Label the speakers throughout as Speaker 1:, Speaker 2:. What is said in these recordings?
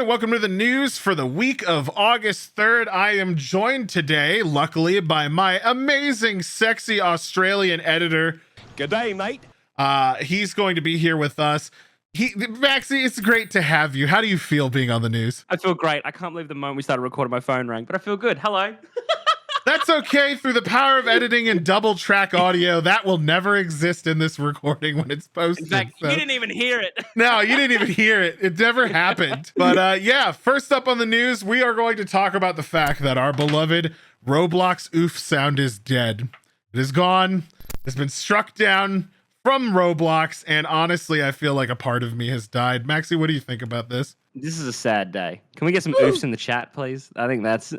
Speaker 1: and welcome to the news for the week of August 3rd. I am joined today, luckily, by my amazing, sexy Australian editor.
Speaker 2: G'day, mate.
Speaker 1: He's going to be here with us. Maxxii, it's great to have you. How do you feel being on the news?
Speaker 3: I feel great. I can't believe the moment we started recording, my phone rang, but I feel good. Hello.
Speaker 1: That's okay. Through the power of editing and double track audio, that will never exist in this recording when it's posted.
Speaker 3: In fact, you didn't even hear it.
Speaker 1: No, you didn't even hear it. It never happened. But yeah, first up on the news, we are going to talk about the fact that our beloved Roblox oof sound is dead. It is gone. It's been struck down from Roblox, and honestly, I feel like a part of me has died. Maxxii, what do you think about this?
Speaker 3: This is a sad day. Can we get some oofs in the chat, please? I think that's...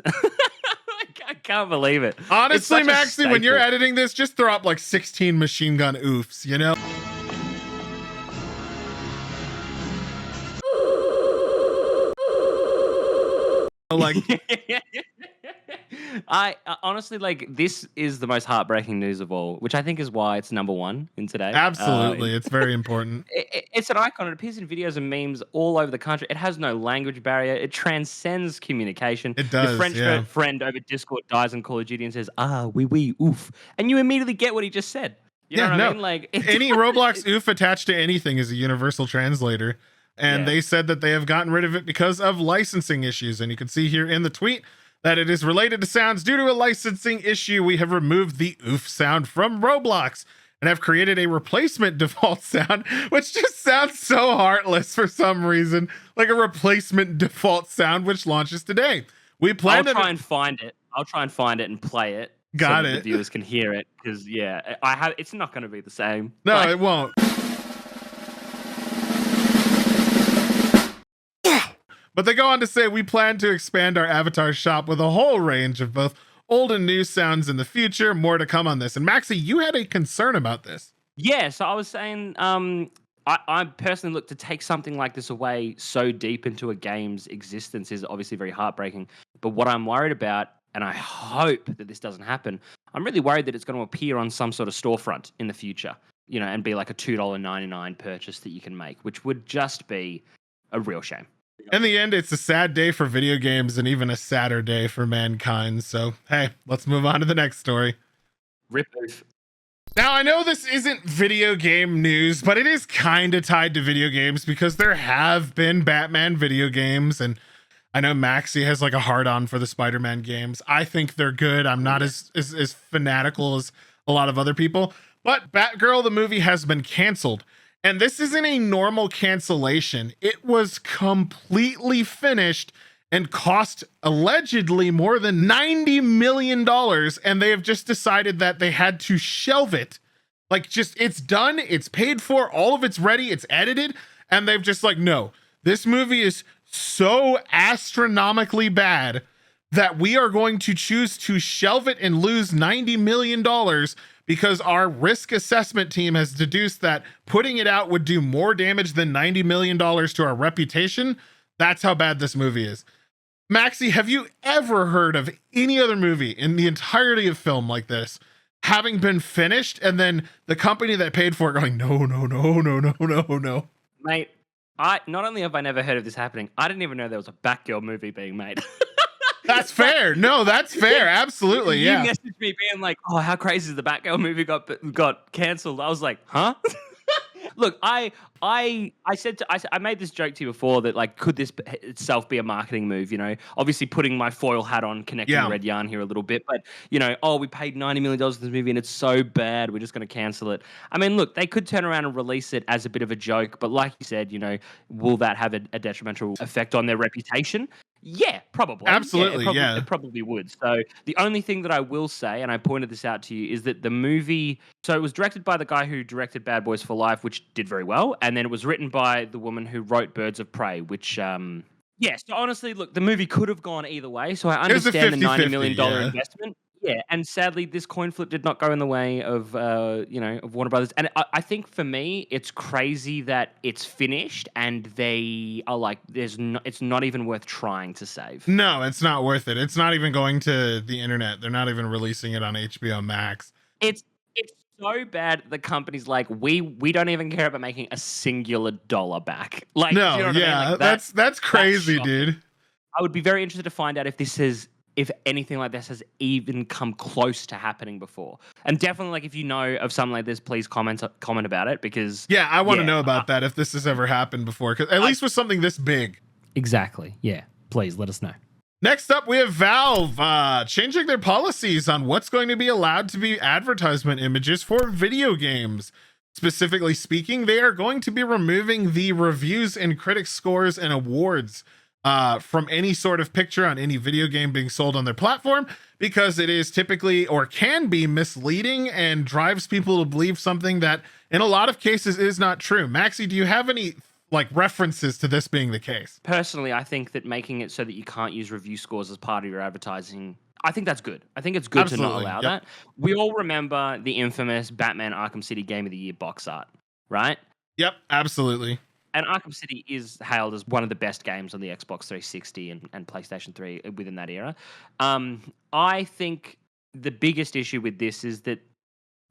Speaker 3: I can't believe it.
Speaker 1: Honestly, Maxxii, when you're editing this, just throw up like 16 machine gun oofs, you know? Like...
Speaker 3: I honestly, like, this is the most heartbreaking news of all, which I think is why it's number one in today.
Speaker 1: Absolutely. It's very important.
Speaker 3: It's an icon. It appears in videos and memes all over the country. It has no language barrier. It transcends communication.
Speaker 1: It does.
Speaker 3: Your French friend over Discord dies in Call of Duty and says, oui, oof. And you immediately get what he just said. You know what I mean? Like,
Speaker 1: any Roblox oof attached to anything is a universal translator. And they said that they have gotten rid of it because of licensing issues. And you can see here in the tweet that it is related to sounds. Due to a licensing issue, we have removed the oof sound from Roblox and have created a replacement default sound, which just sounds so heartless for some reason, like a replacement default sound, which launches today. We plan
Speaker 3: I'll try and find it. I'll try and find it and play it.
Speaker 1: Got
Speaker 3: so
Speaker 1: it.
Speaker 3: The viewers can hear it because it's not going to be the same.
Speaker 1: No, it won't. But they go on to say, we plan to expand our avatar shop with a whole range of both old and new sounds in the future. More to come on this. And Maxxii, you had a concern about this.
Speaker 3: Yeah, so I was saying, I personally look to take something like this away so deep into a game's existence is obviously very heartbreaking. But what I'm worried about, and I hope that this doesn't happen, I'm really worried that it's going to appear on some sort of storefront in the future, you know, and be like a $2.99 purchase that you can make, which would just be a real shame.
Speaker 1: In the end, it's a sad day for video games and even a sadder day for mankind. So, hey, let's move on to the next story.
Speaker 3: Rip oof.
Speaker 1: Now, I know this isn't video game news, but it is kind of tied to video games because there have been Batman video games, and I know Maxxii has like a hard-on for the Spider-Man games. I think they're good. I'm not as fanatical as a lot of other people, but Batgirl, the movie, has been canceled. And this isn't a normal cancellation. It was completely finished and cost allegedly more than $90 million. And they have just decided that they had to shelve it. Like, just, it's done. It's paid for. All of it's ready. It's edited. And they've just like, no, this movie is so astronomically bad that we are going to choose to shelve it and lose $90 million because our risk assessment team has deduced that putting it out would do more damage than $90 million to our reputation. That's how bad this movie is. Maxxii, have you ever heard of any other movie in the entirety of film like this having been finished and then the company that paid for it going, no.
Speaker 3: Mate, not only have I never heard of this happening, I didn't even know there was a Batgirl movie being made.
Speaker 1: That's fair. No, that's fair. Absolutely. Yeah.
Speaker 3: You messaged me being like, "Oh, how crazy is the Batgirl movie got canceled?" I was like, "Huh?" Look, I made this joke to you before that, like, could this itself be a marketing move? You know, obviously putting my foil hat on, connecting the red yarn here a little bit, but you know, we paid $90 million for this movie and it's so bad, we're just going to cancel it. I mean, look, they could turn around and release it as a bit of a joke, but like you said, you know, will that have a detrimental effect on their reputation? Yeah, probably.
Speaker 1: Absolutely,
Speaker 3: It probably would. So the only thing that I will say, and I pointed this out to you, is that the movie, so it was directed by the guy who directed Bad Boys for Life, which did very well, and then it was written by the woman who wrote Birds of Prey, which, so honestly, look, the movie could have gone either way, so I understand the $90 million investment. Yeah, and sadly, this coin flip did not go in the way of, of Warner Brothers. And I think for me, it's crazy that it's finished and they are like, it's not even worth trying to save.
Speaker 1: No, it's not worth it. It's not even going to the internet. They're not even releasing it on HBO Max.
Speaker 3: It's so bad the company's like, we don't even care about making a singular dollar back. Like, do
Speaker 1: No,
Speaker 3: you know what I mean?
Speaker 1: yeah,
Speaker 3: Like
Speaker 1: that's crazy,
Speaker 3: shocking.
Speaker 1: dude.
Speaker 3: I would be very interested to find out if anything like this has even come close to happening before. And definitely, like, if you know of something like this, please comment about it, because
Speaker 1: Yeah, I want to know about that if this has ever happened before, because at least with something this big.
Speaker 2: Exactly. Yeah. Please let us know.
Speaker 1: Next up, we have Valve changing their policies on what's going to be allowed to be advertisement images for video games. Specifically speaking, they are going to be removing the reviews and critic scores and awards from any sort of picture on any video game being sold on their platform, because it is typically or can be misleading and drives people to believe something that in a lot of cases is not true. Maxxii, do you have any like references to this being the case?
Speaker 3: Personally, I think that making it so that you can't use review scores as part of your advertising, I think that's good. I think it's good to not allow that. We all remember the infamous Batman Arkham City Game of the Year box art, right?
Speaker 1: Yep, absolutely.
Speaker 3: And Arkham City is hailed as one of the best games on the Xbox 360 and PlayStation 3 within that era. I think the biggest issue with this is that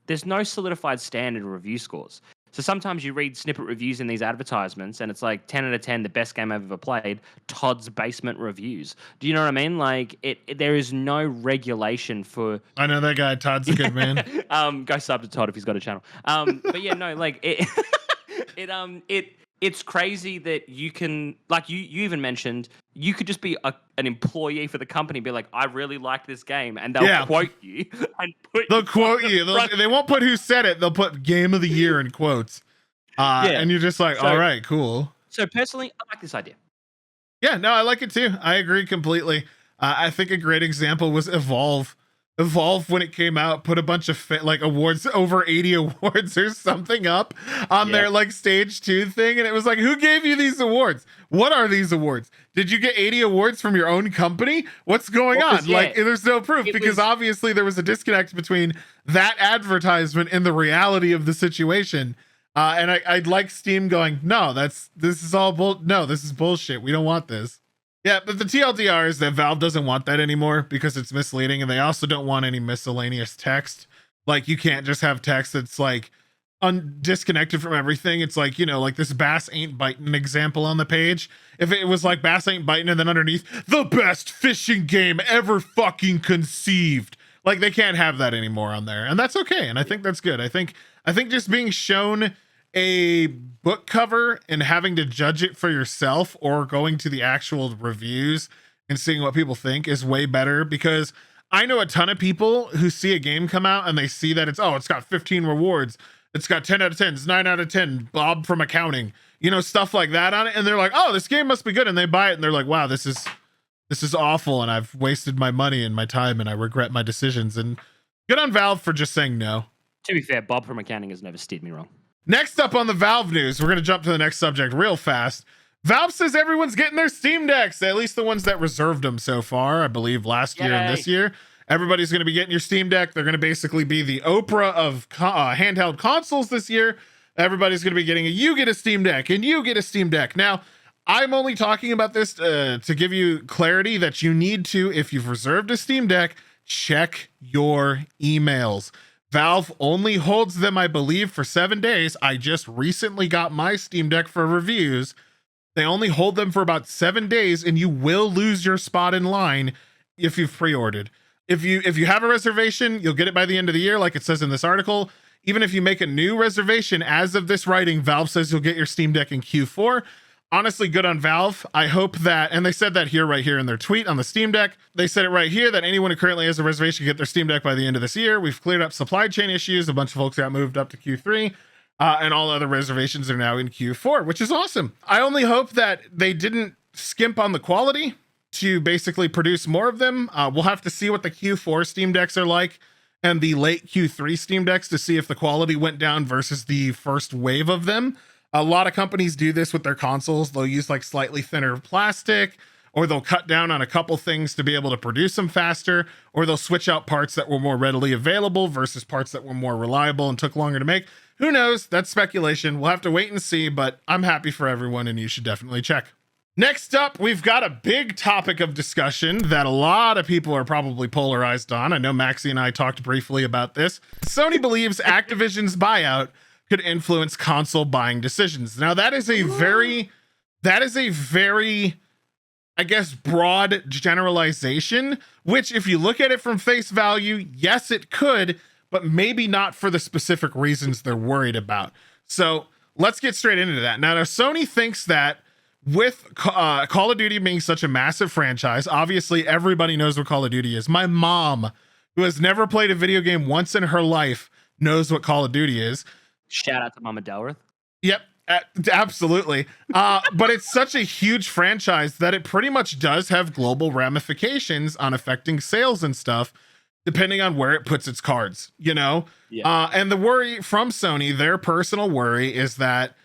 Speaker 3: there's no solidified standard of review scores. So sometimes you read snippet reviews in these advertisements and it's like 10 out of 10, the best game I've ever played, Todd's Basement Reviews. Do you know what I mean? Like, there is no regulation for...
Speaker 1: I know that guy. Todd's a good man.
Speaker 3: Go sub to Todd if he's got a channel. But yeah, no, like, it's crazy that you can, like, you even mentioned, you could just be an employee for the company and be like, I really like this game, and they'll quote you and
Speaker 1: they'll quote you. They won't put who said it. They'll put Game of the Year in quotes. And you're just like, all right, cool.
Speaker 3: So personally, I like this idea.
Speaker 1: Yeah, no, I like it too. I agree completely. I think a great example was Evolve. Evolve, when it came out, put a bunch of awards, over 80 awards or something up on their like stage 2 thing, and it was like, who gave you these awards? What are these awards? Did you get 80 awards from your own company? What's going on? Like, there's no proof, because obviously there was a disconnect between that advertisement and the reality of the situation. And I'd like Steam going, no, this is bullshit. We don't want this. Yeah, but the TLDR is that Valve doesn't want that anymore because it's misleading, and they also don't want any miscellaneous text. Like, you can't just have text that's like disconnected from everything. It's like, like this Bass Ain't Biting example on the page. If it was like Bass Ain't Biting and then underneath, the best fishing game ever fucking conceived. Like, they can't have that anymore on there, and that's okay. And I think that's good. I think just being shown a book cover and having to judge it for yourself, or going to the actual reviews and seeing what people think, is way better, because I know a ton of people who see a game come out and they see that it's got 15 rewards, it's got 10 out of 10, it's 9 out of 10, Bob from accounting, stuff like that on it, and they're like, oh, this game must be good, and they buy it and they're like, wow, this is awful, and I've wasted my money and my time and I regret my decisions. And good on Valve for just saying no.
Speaker 3: To be fair, Bob from accounting has never steered me wrong.
Speaker 1: Next up on the Valve news, we're going to jump to the next subject real fast. Valve says everyone's getting their Steam Decks, at least the ones that reserved them so far, I believe last year and this year. Everybody's going to be getting your Steam Deck. They're going to basically be the Oprah of handheld consoles this year. Everybody's going to be getting you get a Steam Deck and you get a Steam Deck. Now, I'm only talking about this to give you clarity that you need to, if you've reserved a Steam Deck, check your emails. Valve only holds them, I believe, for 7 days. I just recently got my Steam Deck for reviews. They only hold them for about 7 days, and you will lose your spot in line if you've pre-ordered. If you have a reservation, you'll get it by the end of the year, like it says in this article. Even if you make a new reservation, as of this writing, Valve says you'll get your Steam Deck in Q4. Honestly, good on Valve. I hope that, and they said that right here in their tweet on the Steam Deck. They said it right here that anyone who currently has a reservation can get their Steam Deck by the end of this year. We've cleared up supply chain issues. A bunch of folks got moved up to Q3, and all other reservations are now in Q4, which is awesome. I only hope that they didn't skimp on the quality to basically produce more of them. We'll have to see what the Q4 Steam Decks are like and the late Q3 Steam Decks to see if the quality went down versus the first wave of them. A lot of companies do this with their consoles. They'll use like slightly thinner plastic, or they'll cut down on a couple things to be able to produce them faster, or they'll switch out parts that were more readily available versus parts that were more reliable and took longer to make. Who knows? That's speculation. We'll have to wait and see, but I'm happy for everyone, and you should definitely check. Next up, we've got a big topic of discussion that a lot of people are probably polarized on. I know Maxxii and I talked briefly about this. Sony believes Activision's buyout could influence console buying decisions. Now, that is a very, I guess, broad generalization, which if you look at it from face value, yes, it could, but maybe not for the specific reasons they're worried about. So let's get straight into that. Now, Sony thinks that with Call of Duty being such a massive franchise, obviously everybody knows what Call of Duty is. My mom, who has never played a video game once in her life, knows what Call of Duty is.
Speaker 3: Shout out to Mama Delrith.
Speaker 1: Yep, absolutely. But it's such a huge franchise that it pretty much does have global ramifications on affecting sales and stuff, depending on where it puts its cards, you know?
Speaker 3: Yeah.
Speaker 1: And the worry from Sony, their personal worry is that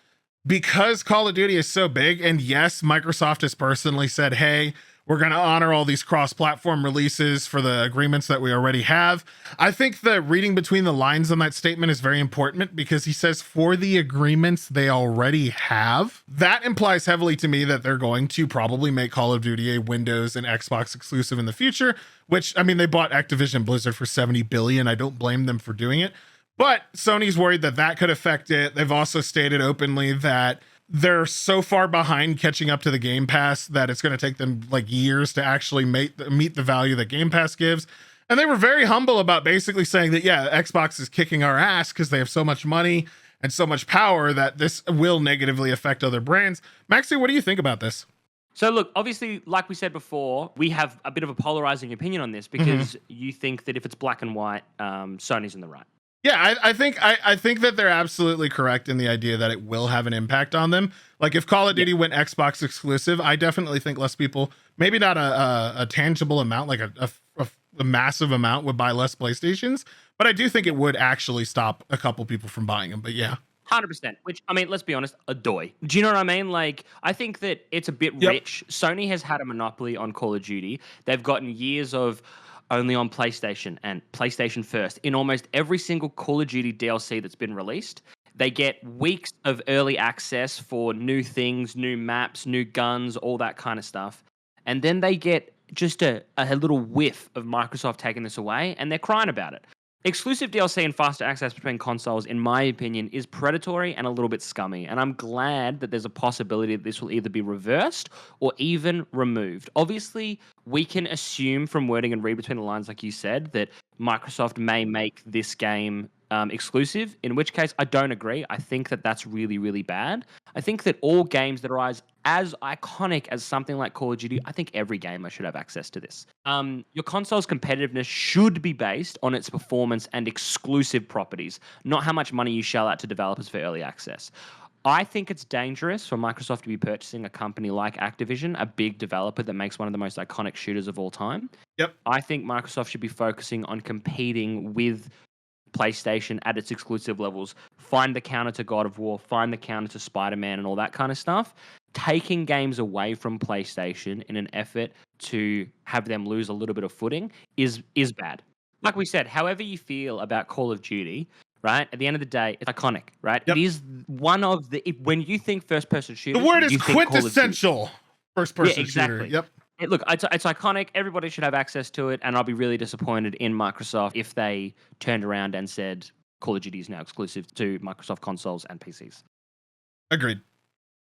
Speaker 1: because Call of Duty is so big, and yes, Microsoft has personally said, hey, we're going to honor all these cross-platform releases for the agreements that we already have. I think the reading between the lines on that statement is very important because he says for the agreements they already have. That implies heavily to me that they're going to probably make Call of Duty a Windows and Xbox exclusive in the future, which, I mean, they bought Activision Blizzard for $70 billion. I don't blame them for doing it. But Sony's worried that that could affect it. They've also stated openly that they're so far behind catching up to the Game Pass that it's going to take them like years to actually meet the value that Game Pass gives. And they were very humble about basically saying that, yeah, Xbox is kicking our ass because they have so much money and so much power that this will negatively affect other brands. Maxxii, what do you think about this?
Speaker 3: So look, obviously, like we said before, we have a bit of a polarizing opinion on this because you think that if it's black and white, Sony's in the right.
Speaker 1: Yeah, I think that they're absolutely correct in the idea that it will have an impact on them. Like if Call of Duty went Xbox exclusive, I definitely think less people, maybe not a tangible amount, like a massive amount would buy less PlayStations, but I do think it would actually stop a couple people from buying them. But yeah.
Speaker 3: 100%, which, I mean, let's be honest, a doy. Do you know what I mean? Like, I think that it's a bit rich. Sony has had a monopoly on Call of Duty. They've gotten years of only on PlayStation and PlayStation first in almost every single Call of Duty DLC that's been released. They get weeks of early access for new things, new maps, new guns, all that kind of stuff. And then they get just a little whiff of Microsoft taking this away, and they're crying about it. Exclusive DLC and faster access between consoles, in my opinion, is predatory and a little bit scummy. And I'm glad that there's a possibility that this will either be reversed or even removed. Obviously, we can assume from wording and read between the lines, like you said, that Microsoft may make this game exclusive, in which case I don't agree. I think that that's really, really bad. I think that all games that are as iconic as something like Call of Duty, I think every gamer should have access to this. Your console's competitiveness should be based on its performance and exclusive properties, not how much money you shell out to developers for early access. I think it's dangerous for Microsoft to be purchasing a company like Activision, a big developer that makes one of the most iconic shooters of all time.
Speaker 1: Yep.
Speaker 3: I think Microsoft should be focusing on competing with PlayStation at its exclusive levels. Find the counter to God of War, find the counter to Spider-Man and all that kind of stuff. Taking games away from PlayStation in an effort to have them lose a little bit of footing is bad. Like we said, however you feel about Call of Duty, right? At the end of the day, it's iconic, right?
Speaker 1: Yep.
Speaker 3: It is one of the, when you think first-person shooters,
Speaker 1: The word is
Speaker 3: you think Call of Duty.
Speaker 1: quintessential first-person
Speaker 3: Yeah, exactly.
Speaker 1: shooter. Yep.
Speaker 3: Look, it's iconic. Everybody should have access to it, and I'll be really disappointed in Microsoft if they turned around and said Call of Duty is now exclusive to Microsoft consoles and PCs.
Speaker 1: Agreed.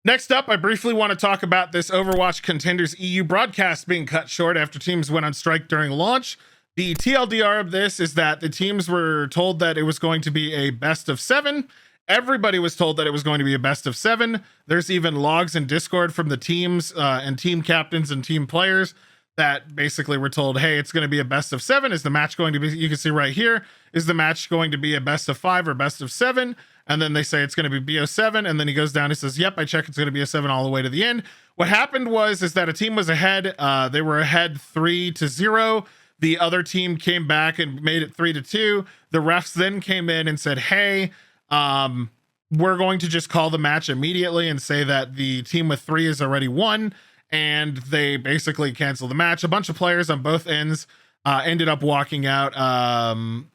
Speaker 1: Next up, I briefly want to talk about this Overwatch Contenders EU broadcast being cut short after teams went on strike during launch. The TLDR of this is that the teams were told that it was going to be a best of 7. Everybody was told that it was going to be a best of 7. There's even logs in Discord from the teams and team captains and team players that basically were told, hey, it's going to be a best of 7. Is the match going to be, you can see right here, is the match going to be a best of 5 or best of 7? And then they say it's going to be BO7. And then he goes down and says, yep, I check, it's going to be a 7 all the way to the end. What happened is that a team was ahead. They were ahead 3-0. The other team came back and made it 3-2. The refs then came in and said, hey, we're going to just call the match immediately and say that the team with 3 is already won. And they basically canceled the match. A bunch of players on both ends ended up walking out. O1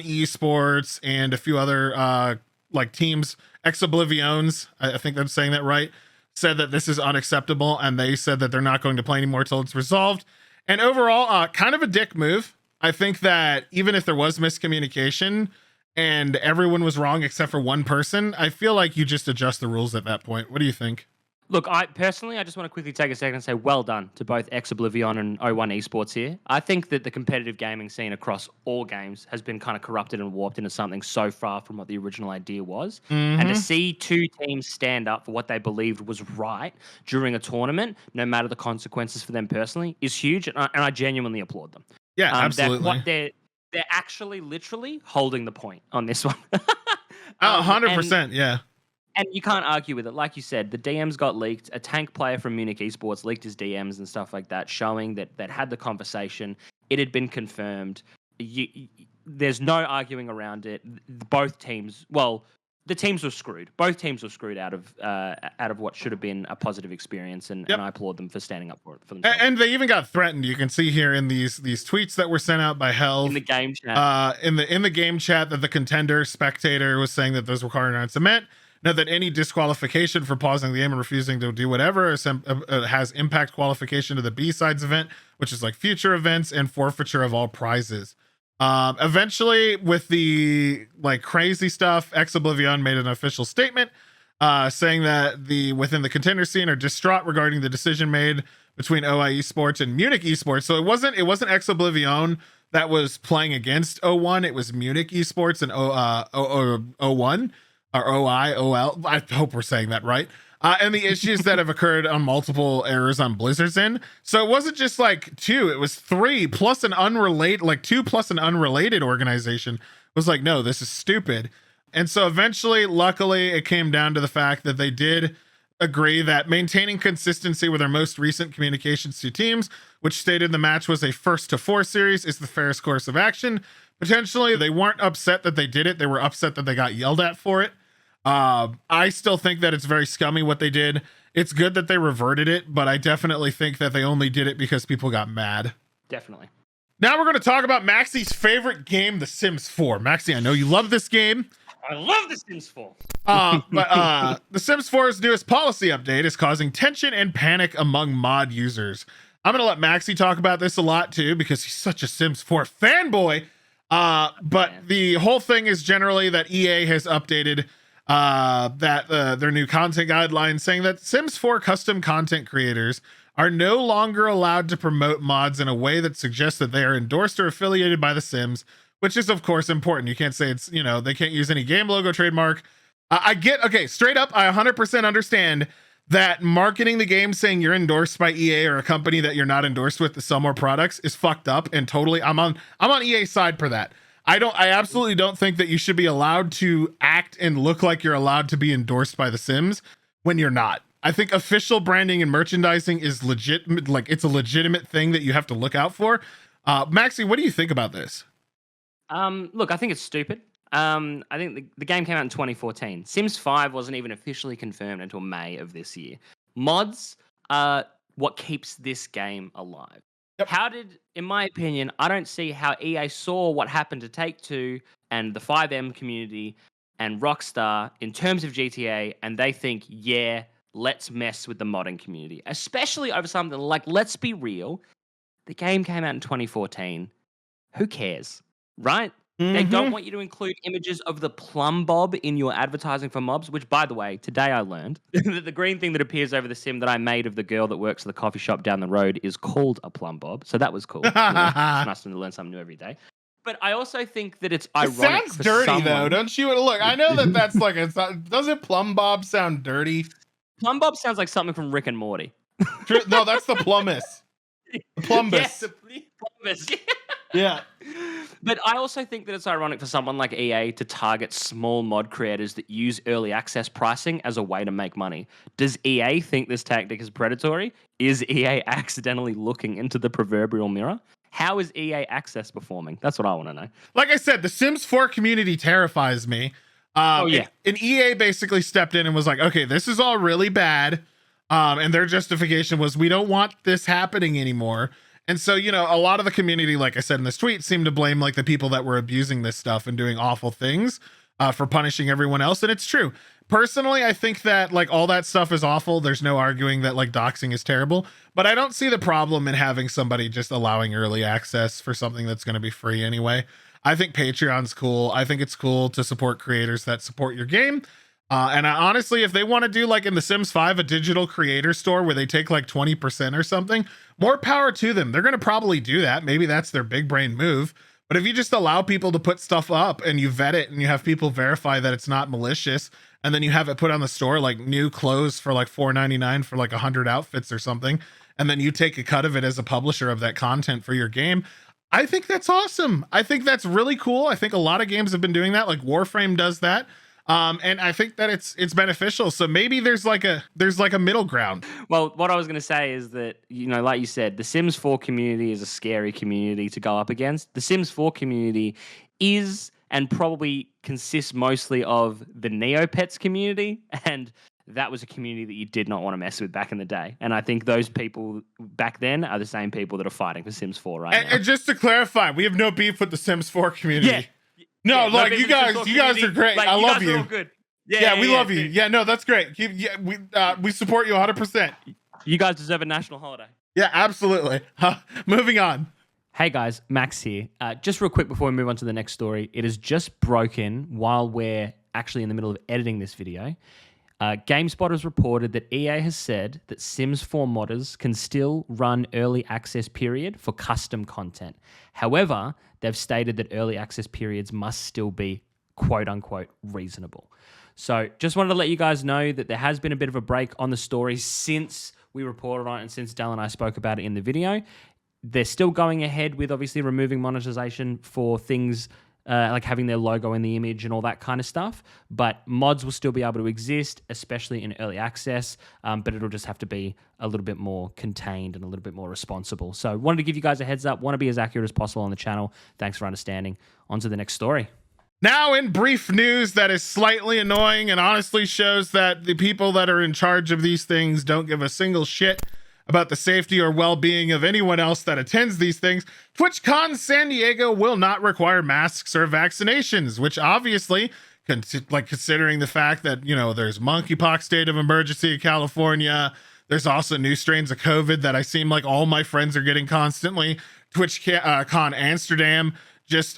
Speaker 1: Esports and a few other like teams, Ex Obliviones, I think I'm saying that right, said that this is unacceptable, and they said that they're not going to play anymore till it's resolved. And overall, kind of a dick move. I think that even if there was miscommunication and everyone was wrong except for one person, I feel like you just adjust the rules at that point. What do you think?
Speaker 3: Look, I just want to quickly take a second and say well done to both Oblivion and O1 Esports here. I think that the competitive gaming scene across all games has been kind of corrupted and warped into something so far from what the original idea was. And to see two teams stand up for what they believed was right during a tournament, no matter the consequences for them personally, is huge, and I genuinely applaud them.
Speaker 1: Yeah, absolutely.
Speaker 3: They're actually literally holding the point on this one.
Speaker 1: 100%, yeah.
Speaker 3: And you can't argue with it. Like you said, the DMs got leaked. A tank player from Munich Esports leaked his DMs and stuff like that, showing that had the conversation. It had been confirmed. There's no arguing around it. Both teams, well, the teams were screwed. Both teams were screwed out of what should have been a positive experience, and I applaud them for standing up for themselves.
Speaker 1: And they even got threatened. You can see here in these tweets that were sent out by Helv
Speaker 3: in the game chat.
Speaker 1: In the game chat, that the Contender spectator was saying that those requirements meant. Note that any disqualification for pausing the game and refusing to do whatever has impact qualification to the B-Sides event, which is like future events, and forfeiture of all prizes. Eventually, with the like crazy stuff, Oblivion made an official statement saying that within the contender scene are distraught regarding the decision made between OI Esports and Munich Esports. So it wasn't Oblivion that was playing against O1. It was Munich Esports and O1. Or OL. I hope we're saying that right. And the issues that have occurred on multiple errors on Blizzard's end. So it wasn't just like 2, it was 3 plus an unrelated, like 2 plus an unrelated organization was like, no, this is stupid. And so eventually, luckily, it came down to the fact that they did agree that maintaining consistency with their most recent communications to teams, which stated the match was a 1-to-4 series, is the fairest course of action. Potentially, they weren't upset that they did it. They were upset that they got yelled at for it. I still think that it's very scummy what they did. It's good that they reverted it, but I definitely think that they only did it because people got mad.
Speaker 3: Definitely.
Speaker 1: Now we're going to talk about Maxie's favorite game, The Sims 4. Maxie, I know you love this game.
Speaker 3: I love The Sims 4.
Speaker 1: But The Sims 4's newest policy update is causing tension and panic among mod users. I'm going to let Maxie talk about this a lot too, because he's such a Sims 4 fanboy. But the whole thing is generally that EA has updated their new content guidelines, saying that Sims 4 custom content creators are no longer allowed to promote mods in a way that suggests that they are endorsed or affiliated by The Sims, which is of course important. You can't say it's, they can't use any game logo trademark. Straight up, I 100% understand that marketing the game saying you're endorsed by EA or a company that you're not endorsed with to sell more products is fucked up, and totally I'm on EA's side for that. I absolutely don't think that you should be allowed to act and look like you're allowed to be endorsed by The Sims when you're not. I think official branding and merchandising is legit, like it's a legitimate thing that you have to look out for. Maxie, what do you think about this?
Speaker 3: Look, I think it's stupid. I think the game came out in 2014. Sims 5 wasn't even officially confirmed until May of this year. Mods are what keeps this game alive. Yep. In my opinion, I don't see how EA saw what happened to Take-Two and the 5M community and Rockstar in terms of GTA, and they think, yeah, let's mess with the modding community, especially over something like, let's be real, the game came out in 2014. Who cares, right? Mm-hmm. They don't want you to include images of the plumb bob in your advertising for mobs, which, by the way, today I learned that the green thing that appears over the sim that I made of the girl that works at the coffee shop down the road is called a plumb bob. So that was cool. It's nice to learn something new every day. But I also think that it's ironic. It
Speaker 1: sounds dirty, though, don't you? Look, I know that's like doesn't plumb bob sound dirty?
Speaker 3: Plumb bob sounds like something from Rick and Morty.
Speaker 1: No, that's the plummus. The plumbus.
Speaker 3: Yes, the plummus.
Speaker 1: Yeah.
Speaker 3: But I also think that it's ironic for someone like EA to target small mod creators that use early access pricing as a way to make money. Does EA think this tactic is predatory? Is EA accidentally looking into the proverbial mirror? How is EA Access performing? That's what I want to know.
Speaker 1: Like I said, the Sims 4 community terrifies me. And EA basically stepped in and was like, okay, this is all really bad. And their justification was, we don't want this happening anymore. And so, a lot of the community, like I said in this tweet, seemed to blame like the people that were abusing this stuff and doing awful things for punishing everyone else. And it's true. Personally, I think that like all that stuff is awful. There's no arguing that like doxing is terrible, but I don't see the problem in having somebody just allowing early access for something that's going to be free anyway. I think Patreon's cool. I think it's cool to support creators that support your game. And honestly, if they want to do like in The Sims 5, a digital creator store where they take like 20% or something, more power to them. They're going to probably do that. Maybe that's their big brain move. But if you just allow people to put stuff up and you vet it and you have people verify that it's not malicious, and then you have it put on the store, like new clothes for like $4.99 for like 100 outfits or something, and then you take a cut of it as a publisher of that content for your game, I think that's awesome. I think that's really cool. I think a lot of games have been doing that. Like Warframe does that. And I think that it's beneficial. So maybe there's like a middle ground.
Speaker 3: Well, what I was going to say is that, you know, like you said, the Sims 4 community is a scary community to go up against. The Sims 4 community is and probably consists mostly of the Neopets community, and that was a community that you did not want to mess with back in the day. And I think those people back then are the same people that are fighting for Sims 4 right now.
Speaker 1: And just to clarify, we have no beef with the Sims 4 community.
Speaker 3: Yeah.
Speaker 1: No,
Speaker 3: Yeah,
Speaker 1: like
Speaker 3: no,
Speaker 1: you guys are great.
Speaker 3: Like,
Speaker 1: I love
Speaker 3: guys
Speaker 1: you.
Speaker 3: are all good.
Speaker 1: Yeah, we love you. Yeah, no, that's great. We support you 100%.
Speaker 3: You guys deserve a national holiday.
Speaker 1: Yeah, absolutely. Moving on.
Speaker 2: Hey guys, Max here. Just real quick before we move on to the next story, it is just broken while we're actually in the middle of editing this video. GameSpot has reported that EA has said that Sims 4 modders can still run early access period for custom content. However, they've stated that early access periods must still be quote unquote reasonable. So just wanted to let you guys know that there has been a bit of a break on the story since we reported on it and since Dell and I spoke about it in the video. They're still going ahead with obviously removing monetization for things like having their logo in the image and all that kind of stuff. But mods will still be able to exist, especially in early access, but it'll just have to be a little bit more contained and a little bit more responsible. So wanted to give you guys a heads up, want to be as accurate as possible on the channel. Thanks for understanding. On to the next story.
Speaker 1: Now in brief news that is slightly annoying and honestly shows that the people that are in charge of these things don't give a single shit about the safety or well-being of anyone else that attends these things. TwitchCon San Diego will not require masks or vaccinations, which obviously, considering the fact that, you know, there's monkeypox state of emergency in California, there's also new strains of COVID that I seem like all my friends are getting constantly. TwitchCon Amsterdam,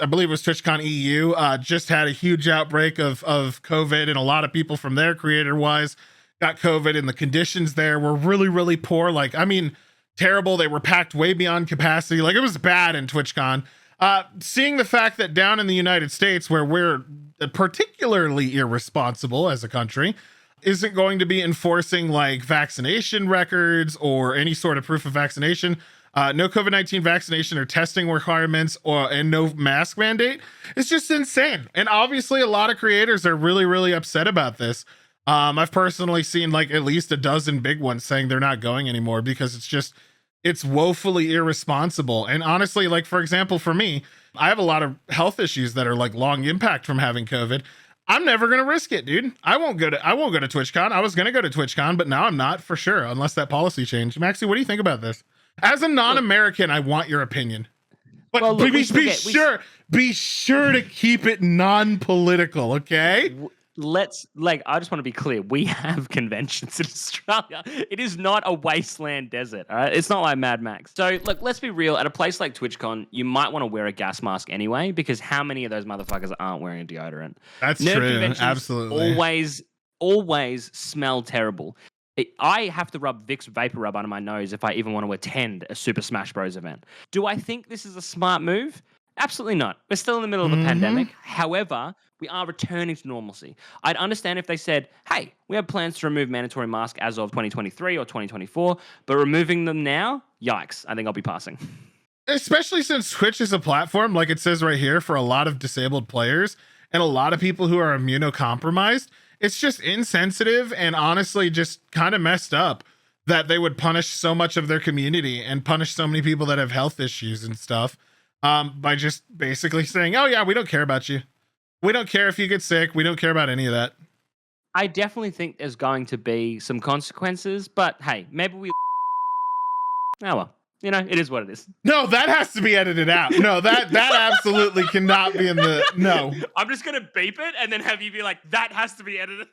Speaker 1: I believe it was TwitchCon EU, just had a huge outbreak of COVID, and a lot of people from their creator-wise got COVID, and the conditions there were really, really poor. Like, I mean, terrible. They were packed way beyond capacity. Like, it was bad in TwitchCon. Seeing the fact that down in the United States, where we're particularly irresponsible as a country, isn't going to be enforcing like vaccination records or any sort of proof of vaccination, no COVID-19 vaccination or testing requirements, and no mask mandate, it's just insane. And obviously a lot of creators are really, really upset about this. I've personally seen like at least a dozen big ones saying they're not going anymore because it's woefully irresponsible. And honestly, like, for example, for me, I have a lot of health issues that are like long impact from having COVID. I'm never going to risk it, dude. I won't go to TwitchCon. I was going to go to TwitchCon, but now I'm not, for sure, unless that policy changed. Maxxii, what do you think about this? As a non-American, I want your opinion. But
Speaker 3: well, look,
Speaker 1: be sure to keep it non-political, okay?
Speaker 3: I just want to be clear. We have conventions in Australia. It is not a wasteland desert, all right? It's not like Mad Max. So, look, let's be real. At a place like TwitchCon, you might want to wear a gas mask anyway, because how many of those motherfuckers aren't wearing a deodorant?
Speaker 1: That's true. Absolutely.
Speaker 3: Always smell terrible. I have to rub Vicks Vapor Rub under my nose if I even want to attend a Super Smash Bros. Event. Do I think this is a smart move? Absolutely not. We're still in the middle of a pandemic. However, we are returning to normalcy. I'd understand if they said, hey, we have plans to remove mandatory masks as of 2023 or 2024, but removing them now, yikes, I think I'll be passing.
Speaker 1: Especially since Twitch is a platform, like it says right here, for a lot of disabled players and a lot of people who are immunocompromised. It's just insensitive and honestly just kind of messed up that they would punish so much of their community and punish so many people that have health issues and stuff by just basically saying, oh yeah, we don't care about you. We don't care if you get sick. We don't care about any of that.
Speaker 3: I definitely think there's going to be some consequences, but hey, maybe we... Oh well. you know, it is what it is.
Speaker 1: No, that has to be edited out. No, that absolutely cannot be in the no.
Speaker 3: I'm just gonna beep it and then have you be like, that has to be edited.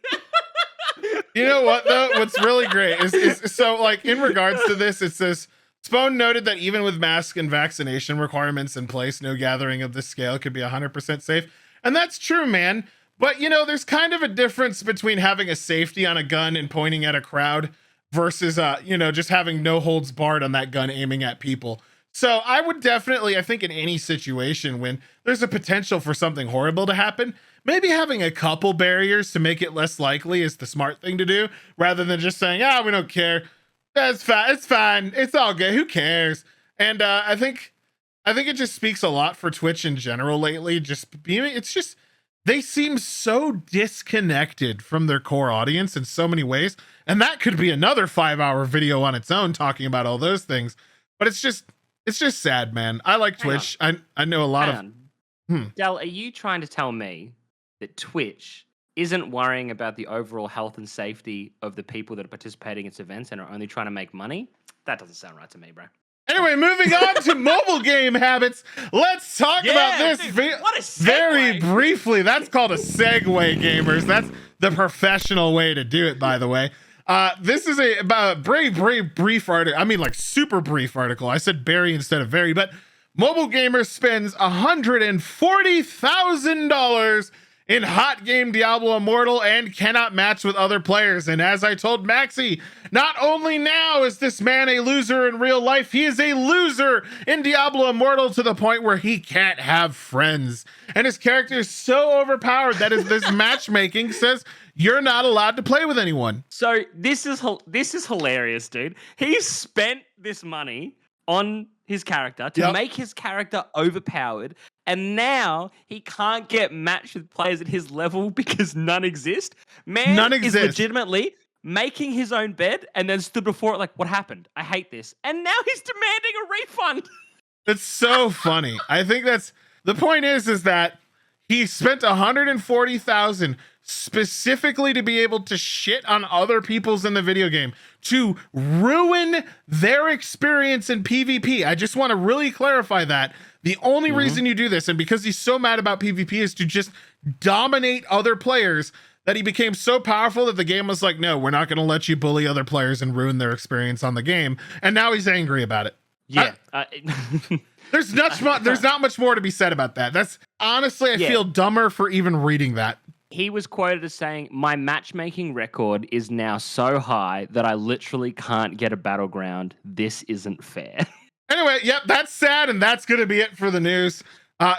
Speaker 1: You know what though? What's really great is so like in regards to this, it says Spone noted that even with mask and vaccination requirements in place, no gathering of this scale could be 100% safe. And that's true, man. But you know, there's kind of a difference between having a safety on a gun and pointing at a crowd versus you know, just having no holds barred on that gun aiming at people. So I would definitely, I think in any situation when there's a potential for something horrible to happen, maybe having a couple barriers to make it less likely is the smart thing to do, rather than just saying, we don't care. That's fine. It's fine. It's all good. Who cares? And I think it just speaks a lot for Twitch in general lately. It's just, they seem so disconnected from their core audience in so many ways. And that could be another 5-hour video on its own talking about all those things. But it's just sad, man. I like Twitch. I know a lot of...
Speaker 3: Del, are you trying to tell me that Twitch isn't worrying about the overall health and safety of the people that are participating in its events and are only trying to make money? That doesn't sound right to me, bro.
Speaker 1: Anyway, moving on to mobile game habits. Let's talk about this
Speaker 3: what a segue.
Speaker 1: very briefly. That's called a segue, gamers. That's the professional way to do it, by the way. This is about a very brief article. I mean, like super brief article. I said Barry instead of very, but Mobile Gamer spends $140,000 in hot game Diablo Immortal and cannot match with other players. And as I told Maxxii, not only now is this man a loser in real life, he is a loser in Diablo Immortal to the point where he can't have friends. And his character is so overpowered that this matchmaking says you're not allowed to play with anyone.
Speaker 3: So this is hilarious, dude. He spent this money on his character to make his character overpowered, and now he can't get matched with players at his level because none exist. Man is legitimately making his own bed and then stood before it like, what happened? I hate this. And now he's demanding a refund.
Speaker 1: It's so funny. I think that's the point is that he spent $140,000 specifically to be able to shit on other people's in the video game, to ruin their experience in PvP. I just want to really clarify that. The only reason you do this, and because he's so mad about PvP, is to just dominate other players, that he became so powerful that the game was like, no, we're not going to let you bully other players and ruin their experience on the game. And now he's angry about it.
Speaker 3: Yeah.
Speaker 1: There's not much more to be said about that. That's honestly, I feel dumber for even reading that.
Speaker 3: He was quoted as saying, my matchmaking record is now so high that I literally can't get a battleground. This isn't fair.
Speaker 1: Anyway, that's sad, and that's going to be it for the news.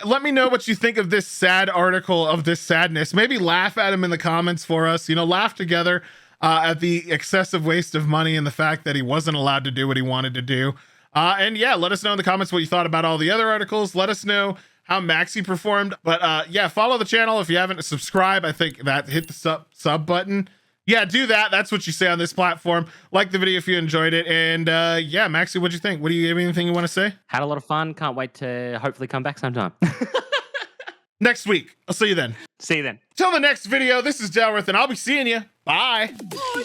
Speaker 1: Let me know what you think of this sad article, of this sadness. Maybe laugh at him in the comments for us. You know, laugh together at the excessive waste of money and the fact that he wasn't allowed to do what he wanted to do. And let us know in the comments what you thought about all the other articles. Let us know how Maxxii performed. But follow the channel if you haven't. Subscribe. I think that hit the sub button. Yeah, do that. That's what you say on this platform. Like the video if you enjoyed it. And Maxxii, what'd you think? What do you have anything you want to say?
Speaker 3: Had a lot of fun. Can't wait to hopefully come back sometime.
Speaker 1: Next week. I'll see you then.
Speaker 3: See you then.
Speaker 1: Till the next video, this is Delrith, and I'll be seeing you. Bye.
Speaker 3: Bye.